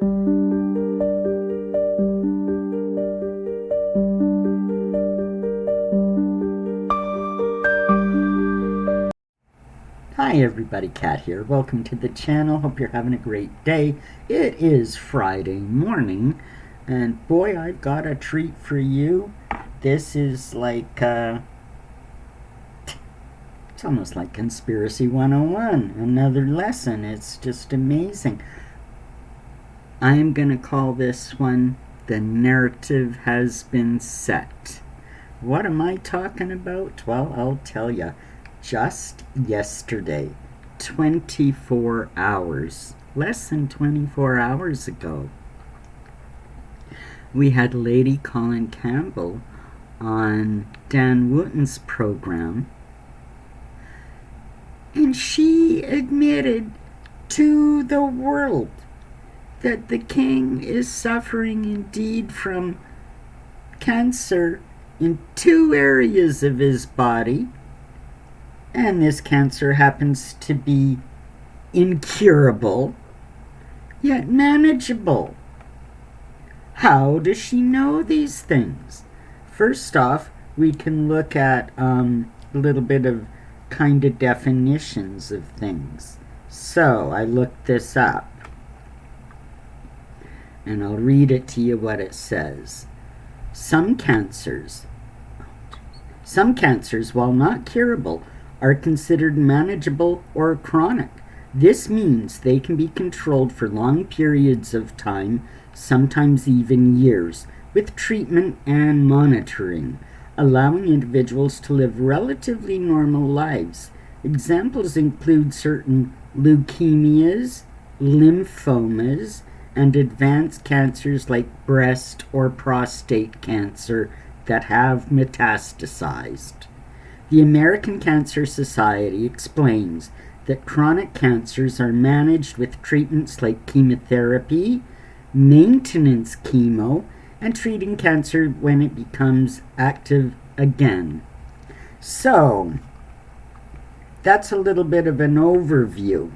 Hi everybody, Kat here. Welcome to the channel. Hope you're having a great day. It is Friday morning, and boy, I've got a treat for you. This is like, it's almost like Conspiracy 101, another lesson. It's just amazing. I'm going to call this one, The Narrative Has Been Set. What am I talking about? Well, I'll tell you. Just yesterday, 24 hours, less than 24 hours ago, we had Lady Colin Campbell on Dan Wootton's program, and she admitted to the world that the king is suffering indeed from cancer in 2 areas of his body. And this cancer happens to be incurable, yet manageable. How does she know these things? First off, we can look at a little bit of kind of definitions of things. So I looked this up, and I'll read it to you what it says. Some cancers, while not curable, are considered manageable or chronic. This means they can be controlled for long periods of time, sometimes even years, with treatment and monitoring, allowing individuals to live relatively normal lives. Examples include certain leukemias, lymphomas, and advanced cancers like breast or prostate cancer that have metastasized. The American Cancer Society explains that chronic cancers are managed with treatments like chemotherapy, maintenance chemo, and treating cancer when it becomes active again. So, that's a little bit of an overview.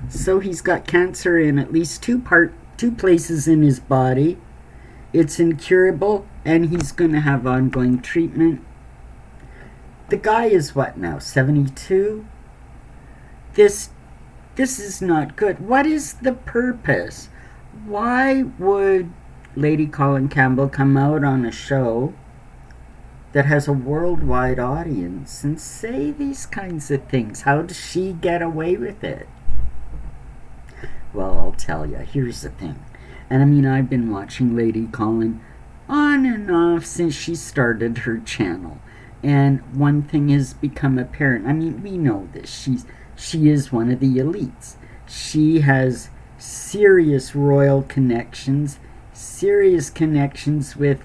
So he's got cancer in at least two places in his body. It's incurable, and he's going to have ongoing treatment. The guy is what now, 72? This is not good. What is the purpose? Why would Lady Colin Campbell come out on a show that has a worldwide audience and say these kinds of things? How does she get away with it? Well, I'll tell you. Here's the thing. And I mean, I've been watching Lady Colin on and off since she started her channel. And one thing has become apparent. I mean, we know this. She is one of the elites. She has serious royal connections, serious connections with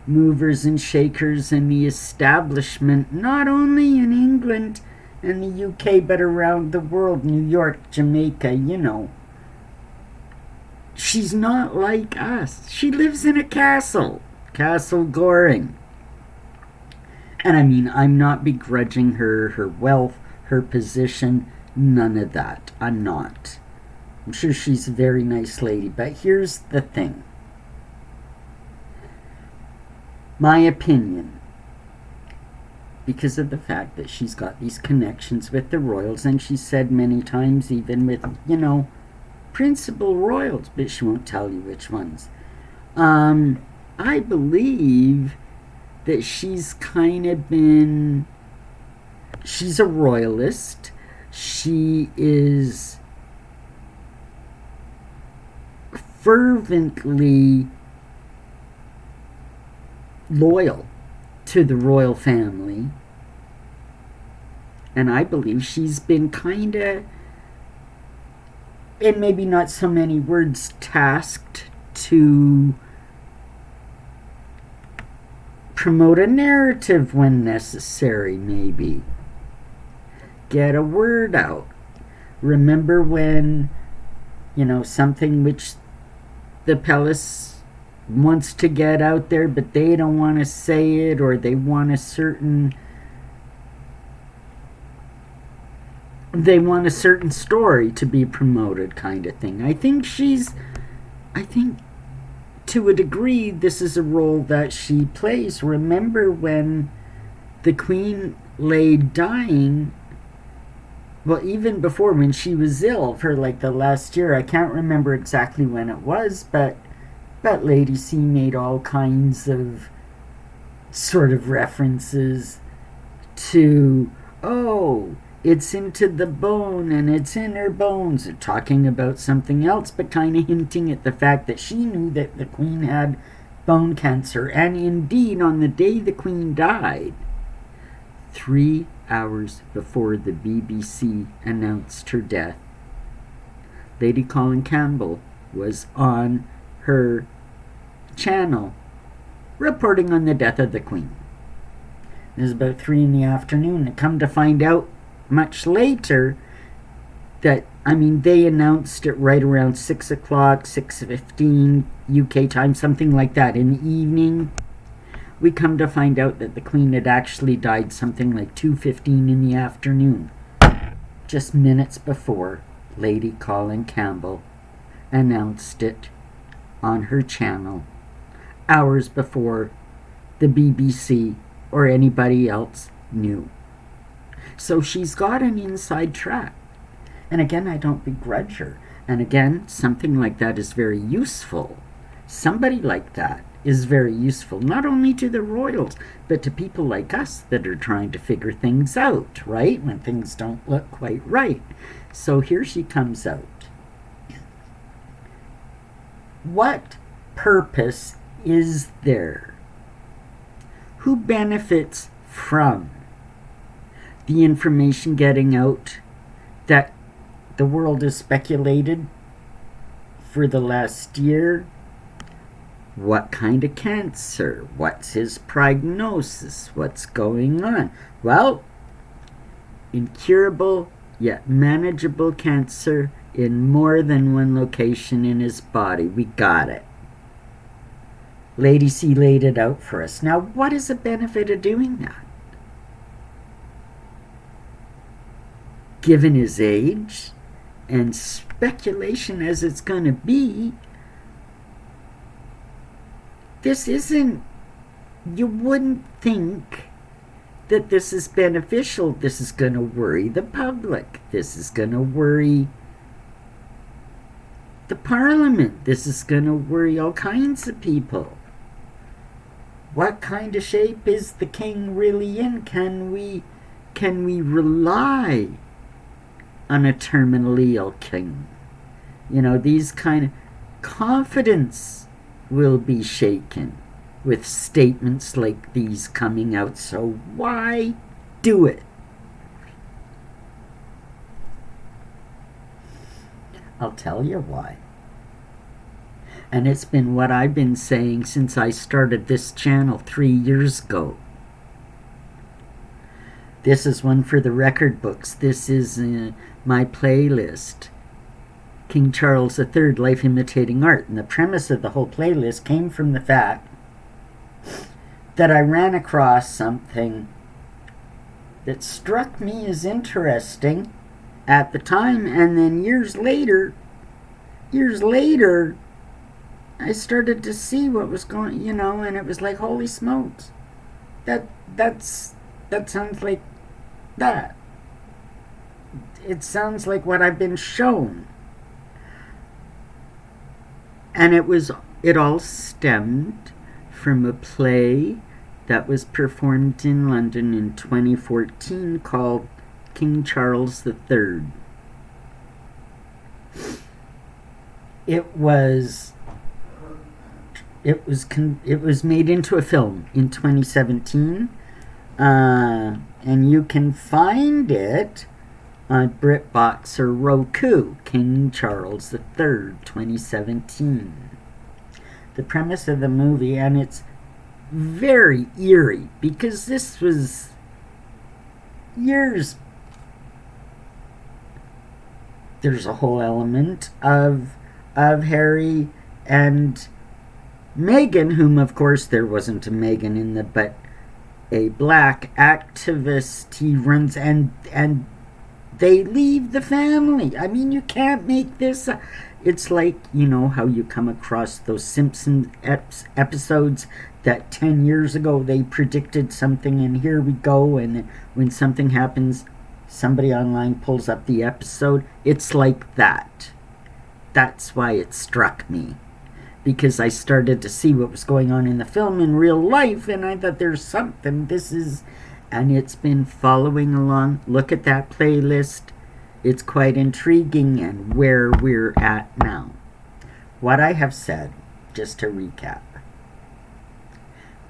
movers and shakers in the establishment, not only in England and the UK, but around the world, New York, Jamaica, you know. She's not like us. She lives in a castle, Castle Goring. And I mean, I'm not begrudging her wealth, her position, none of that. I'm not. I'm sure she's a very nice lady, but here's the thing. My opinion, because of the fact that she's got these connections with the royals, and she said many times even with, you know, principal royals, but she won't tell you which ones. I believe that she's kind of been, she's a royalist. She is fervently loyal to the royal family. And I believe she's been kind of, in maybe not so many words, tasked to promote a narrative when necessary, maybe. Get a word out. Remember when, you know, something which the palace wants to get out there, but they don't want to say it, or they want a certain story to be promoted, kind of thing. I think she's I think to a degree this is a role that she plays. Remember when the Queen lay dying, well, even before, when she was ill for like the last year, I can't remember exactly when it was, but Lady C made all kinds of sort of references to, oh, it's into the bone and it's in her bones, talking about something else, but kind of hinting at the fact that she knew that the Queen had bone cancer. And indeed, on the day the Queen died, 3 hours before the BBC announced her death, Lady Colin Campbell was on her channel reporting on the death of the Queen. It was about 3 in the afternoon. And come to find out much later that, I mean, they announced it right around 6 o'clock, 6:15 UK time, something like that, in the evening. We come to find out that the Queen had actually died something like 2:15 in the afternoon, just minutes before Lady Colin Campbell announced it on her channel, hours before the BBC or anybody else knew. So she's got an inside track. And again, I don't begrudge her. And again, something like that is very useful. Somebody like that is very useful, not only to the royals, but to people like us that are trying to figure things out, right? When things don't look quite right. So here she comes out. What purpose is there? Who benefits from the information getting out that the world has speculated for the last year? What kind of cancer? What's his prognosis? What's going on? Well, incurable yet manageable cancer in more than one location in his body. We got it. Lady C laid it out for us. Now, what is the benefit of doing that? Given his age and speculation as it's going to be, this isn't, you wouldn't think that this is beneficial. This is going to worry the public. This is going to worry the Parliament. This is going to worry all kinds of people. What kind of shape is the king really in? Can we rely on a terminally ill king? You know, these kind of confidence will be shaken with statements like these coming out. So why do it? I'll tell you why. And it's been what I've been saying since I started this channel 3 years ago. This is one for the record books. This is my playlist, King Charles III, Life Imitating Art. And the premise of the whole playlist came from the fact that I ran across something that struck me as interesting at the time, and then years later, I started to see what was going, and it was like, holy smokes, that sounds like that. It sounds like what I've been shown. And it all stemmed from a play that was performed in London in 2014 called King Charles III. It was made into a film in 2017, and you can find it on BritBox or Roku. King Charles III, 2017. The premise of the movie, and it's very eerie because this was years. There's a whole element of Harry and Meghan, whom of course there wasn't a Meghan but a black activist. He runs, and they leave the family. I mean, you can't make this. It's like, you know, how you come across those Simpsons episodes that 10 years ago they predicted something, and here we go, and when something happens, somebody online pulls up the episode. It's like that. That's why it struck me. Because I started to see what was going on in the film in real life, and I thought there's something. And it's been following along. Look at that playlist. It's quite intriguing and where we're at now. What I have said, just to recap,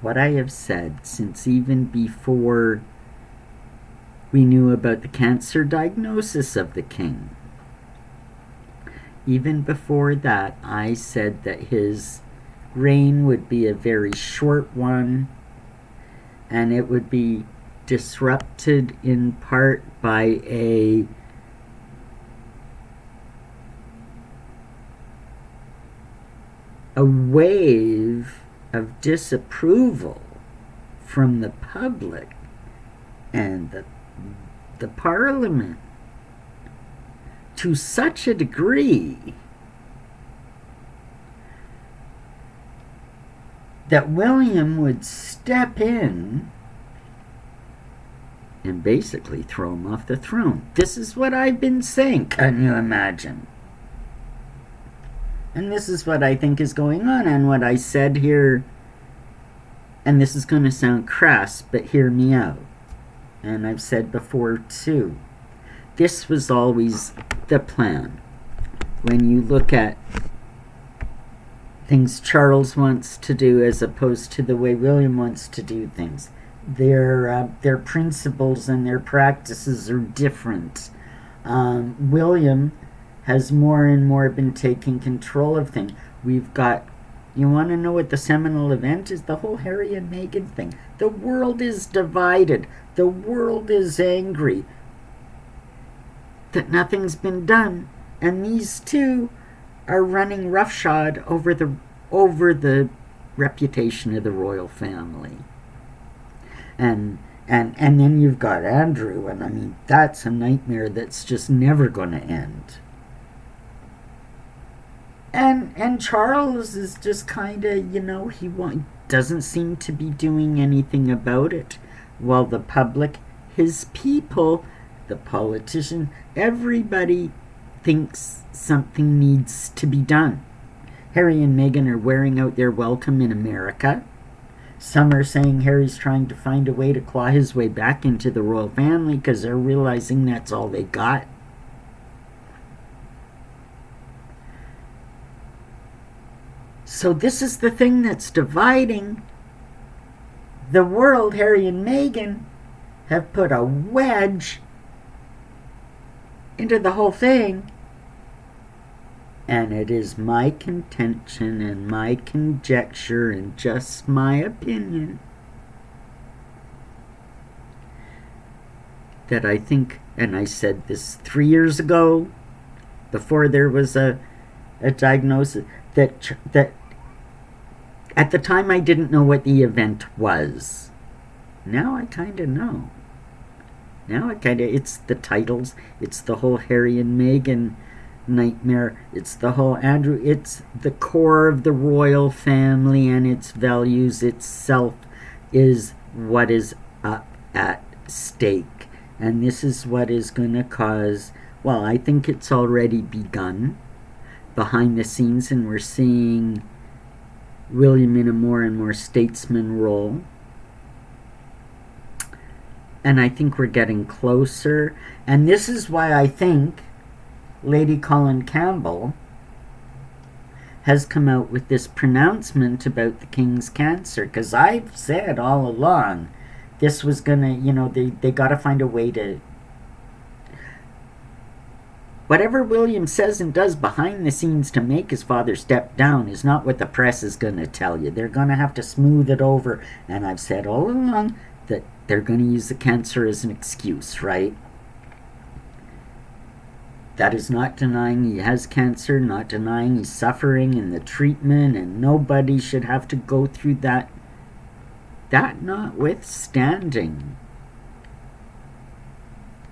what I have said since even before we knew about the cancer diagnosis of the king, even before that, I said that his reign would be a very short one, and it would be disrupted in part by a wave of disapproval from the public and the parliament to such a degree that William would step in and basically throw him off the throne. This is what I've been saying, can you imagine? And this is what I think is going on, and what I said here, and this is going to sound crass, but hear me out. And I've said before too, this was always the plan. When you look at things Charles wants to do as opposed to the way William wants to do things, their principles and their practices are different. William has more and more been taking control of things. We've got, you want to know what the seminal event is? The whole Harry and Meghan thing. The world is divided. The world is angry that nothing's been done, and these two are running roughshod over the reputation of the royal family. And then you've got Andrew, and I mean, that's a nightmare that's just never going to end. And Charles is just kind of, you know, he doesn't seem to be doing anything about it, while the public, his people, the politician, everybody thinks something needs to be done. Harry and Meghan are wearing out their welcome in America. Some are saying Harry's trying to find a way to claw his way back into the royal family because they're realizing that's all they got. So this is the thing that's dividing the world. Harry and Meghan have put a wedge into the whole thing. And it is my contention and my conjecture and just my opinion that I think, and I said this 3 years ago, before there was a diagnosis, that at the time I didn't know what the event was. Now I kind of know. It's the titles, it's the whole Harry and Meghan nightmare, it's the whole Andrew, it's the core of the royal family and its values itself is what is up at stake. And this is what is going to cause, well, I think it's already begun behind the scenes, and we're seeing William in a more and more statesman role. And I think we're getting closer. And this is why I think Lady Colin Campbell has come out with this pronouncement about the King's cancer. Because I've said all along, this was going to, they got to find a way to... Whatever William says and does behind the scenes to make his father step down is not what the press is going to tell you. They're going to have to smooth it over. And I've said all along that they're going to use the cancer as an excuse, right? That is not denying he has cancer, not denying he's suffering in the treatment, and nobody should have to go through that. That notwithstanding,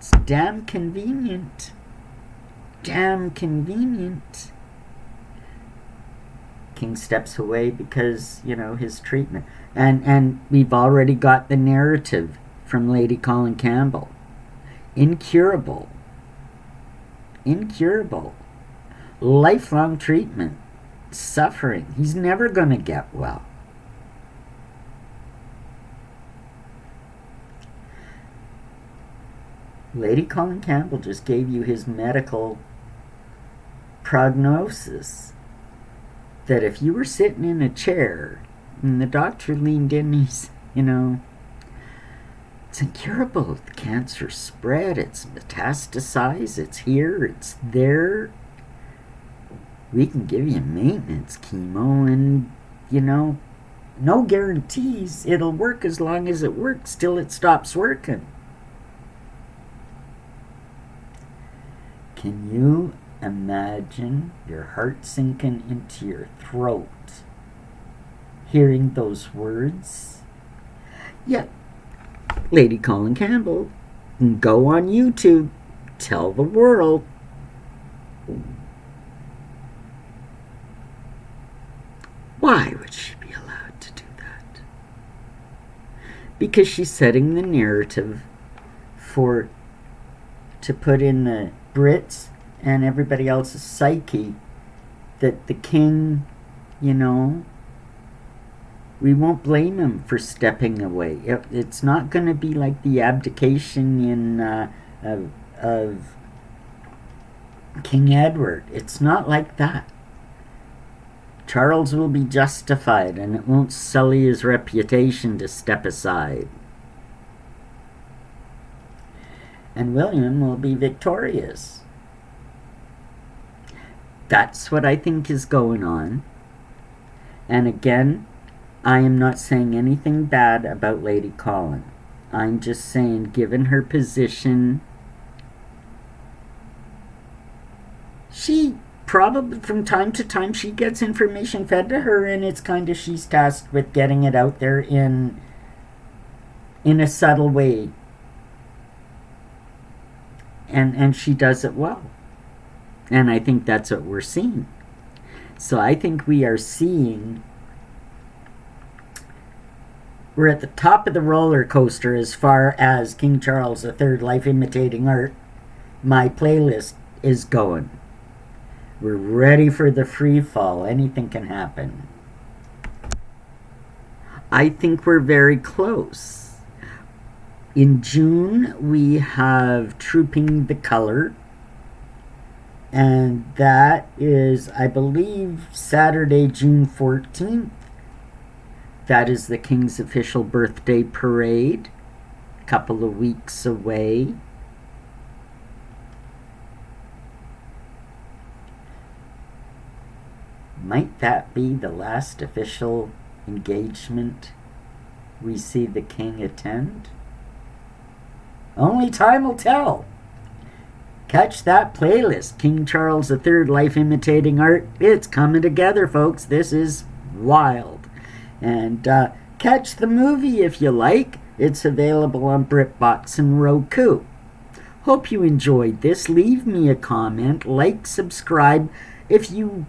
It's damn convenient. Damn convenient. King steps away because, his treatment. And we've already got the narrative from Lady Colin Campbell. Incurable. Incurable. Lifelong treatment. Suffering. He's never going to get well. Lady Colin Campbell just gave you his medical prognosis that if you were sitting in a chair and the doctor leaned in, he's, it's incurable. The cancer spread, it's metastasized, it's here, it's there. We can give you maintenance chemo and, no guarantees it'll work as long as it works till it stops working. Can you imagine your heart sinking into your throat, hearing those words? Yeah, Lady Colin Campbell, go on YouTube, tell the world. Why would she be allowed to do that? Because she's setting the narrative to put in the Brits and everybody else's psyche that the king, we won't blame him for stepping away. It's not going to be like the abdication of King Edward. It's not like that. Charles will be justified, and it won't sully his reputation to step aside. And William will be victorious. That's what I think is going on. And again, I am not saying anything bad about Lady Colin. I'm just saying, given her position, she probably, from time to time, she gets information fed to her, and it's kind of, she's tasked with getting it out there in a subtle way. And she does it well. And I think that's what we're seeing. So I think we are seeing, we're at the top of the roller coaster as far as King Charles III life imitating art. My playlist is going. We're ready for the free fall. Anything can happen. I think we're very close. In June, we have Trooping the Color. And that is, I believe, Saturday, June 14th. That is the King's official birthday parade. A couple of weeks away. Might that be the last official engagement we see the king attend? Only time will tell. Catch that playlist, King Charles III Life Imitating Art. It's coming together, folks. This is wild. And catch the movie if you like. It's available on BritBox and Roku. Hope you enjoyed this. Leave me a comment, like, subscribe. If you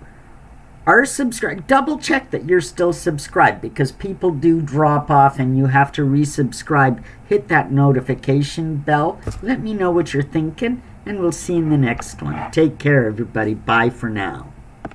are subscribed, double check that you're still subscribed, because people do drop off and you have to resubscribe. Hit that notification bell. Let me know what you're thinking, and we'll see you in the next one. Take care, everybody. Bye for now.